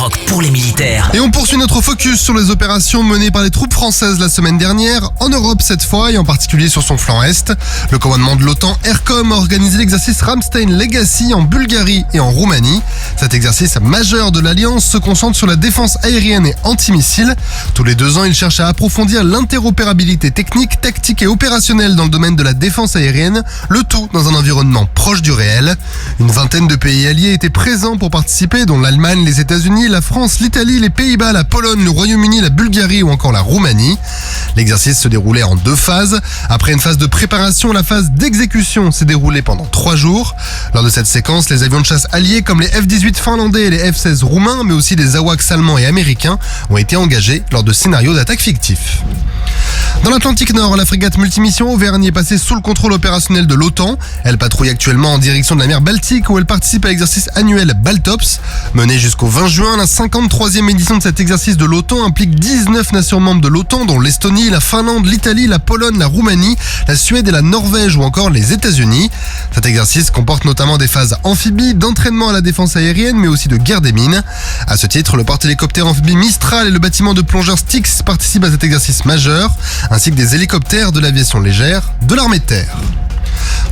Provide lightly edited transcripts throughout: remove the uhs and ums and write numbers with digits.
rock pour les militaires. Et on poursuit notre focus sur les opérations menées par les troupes françaises la semaine dernière, en Europe cette fois, et en particulier sur son flanc est. Le commandement de l'OTAN, Aircom, a organisé l'exercice Ramstein Legacy en Bulgarie et en Roumanie. Cet exercice majeur de l'Alliance se concentre sur la défense aérienne et antimissile. Tous les 2 ans, il cherche à approfondir l'interopérabilité technique, tactique et opérationnelle dans le domaine de la défense aérienne, le tout dans un environnement proche du réel. Une vingtaine de pays alliés étaient présents pour participer, dont l'Allemagne, les États-Unis, la France, l'Italie, les Pays-Bas, la Pologne, le Royaume-Uni, la Bulgarie ou encore la Roumanie. L'exercice se déroulait en 2 phases. Après une phase de préparation, la phase d'exécution s'est déroulée pendant 3 jours. Lors de cette séquence, les avions de chasse alliés comme les F-18 finlandais et les F-16 roumains, mais aussi les AWACS allemands et américains, ont été engagés lors de scénarios d'attaque fictifs. Dans l'Atlantique Nord, la frégate multimission Auvergne est passée sous le contrôle opérationnel de l'OTAN. Elle patrouille actuellement en direction de la mer Baltique où elle participe à l'exercice annuel Baltops. Mené jusqu'au 20 juin, la 53e édition de cet exercice de l'OTAN implique 19 nations membres de l'OTAN, dont l'Estonie, la Finlande, l'Italie, la Pologne, la Roumanie, la Suède et la Norvège ou encore les États-Unis. Cet exercice comporte notamment des phases amphibies, d'entraînement à la défense aérienne, mais aussi de guerre des mines. À ce titre, le porte-hélicoptère amphibie Mistral et le bâtiment de plongeurs Styx participent à cet exercice majeur, ainsi que des hélicoptères de l'aviation légère de l'armée de terre.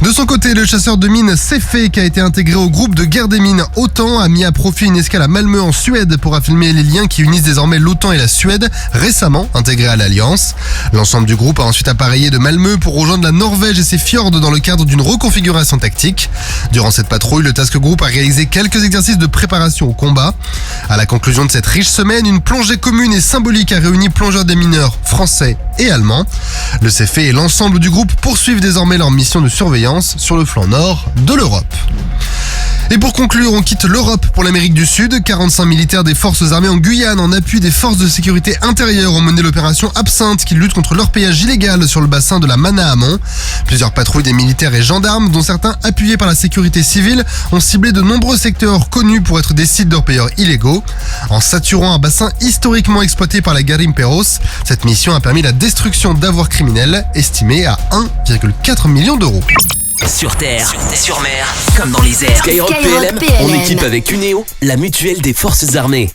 De son côté, le chasseur de mines Cefe, qui a été intégré au groupe de guerre des mines OTAN, a mis à profit une escale à Malmö en Suède pour affirmer les liens qui unissent désormais l'OTAN et la Suède, récemment intégrés à l'Alliance. L'ensemble du groupe a ensuite appareillé de Malmö pour rejoindre la Norvège et ses fjords dans le cadre d'une reconfiguration tactique. Durant cette patrouille, le Task Group a réalisé quelques exercices de préparation au combat. À la conclusion de cette riche semaine, une plongée commune et symbolique a réuni plongeurs des mineurs français et allemands. Le Cefe et l'ensemble du groupe poursuivent désormais leur mission de surveillance sur le flanc nord de l'Europe. Et pour conclure, on quitte l'Europe pour l'Amérique du Sud. 45 militaires des forces armées en Guyane, en appui des forces de sécurité intérieure, ont mené l'opération Absinthe qui lutte contre l'orpaillage illégal sur le bassin de la Manaamon. Plusieurs patrouilles des militaires et gendarmes, dont certains appuyés par la sécurité civile, ont ciblé de nombreux secteurs connus pour être des sites d'orpailleurs illégaux. En saturant un bassin historiquement exploité par la Garimperos, cette mission a permis la destruction d'avoirs criminels estimés à 1,4 million d'euros. Sur terre, sur mer, comme dans les airs. Skyrock PLM, on équipe avec Cuneo, la mutuelle des forces armées.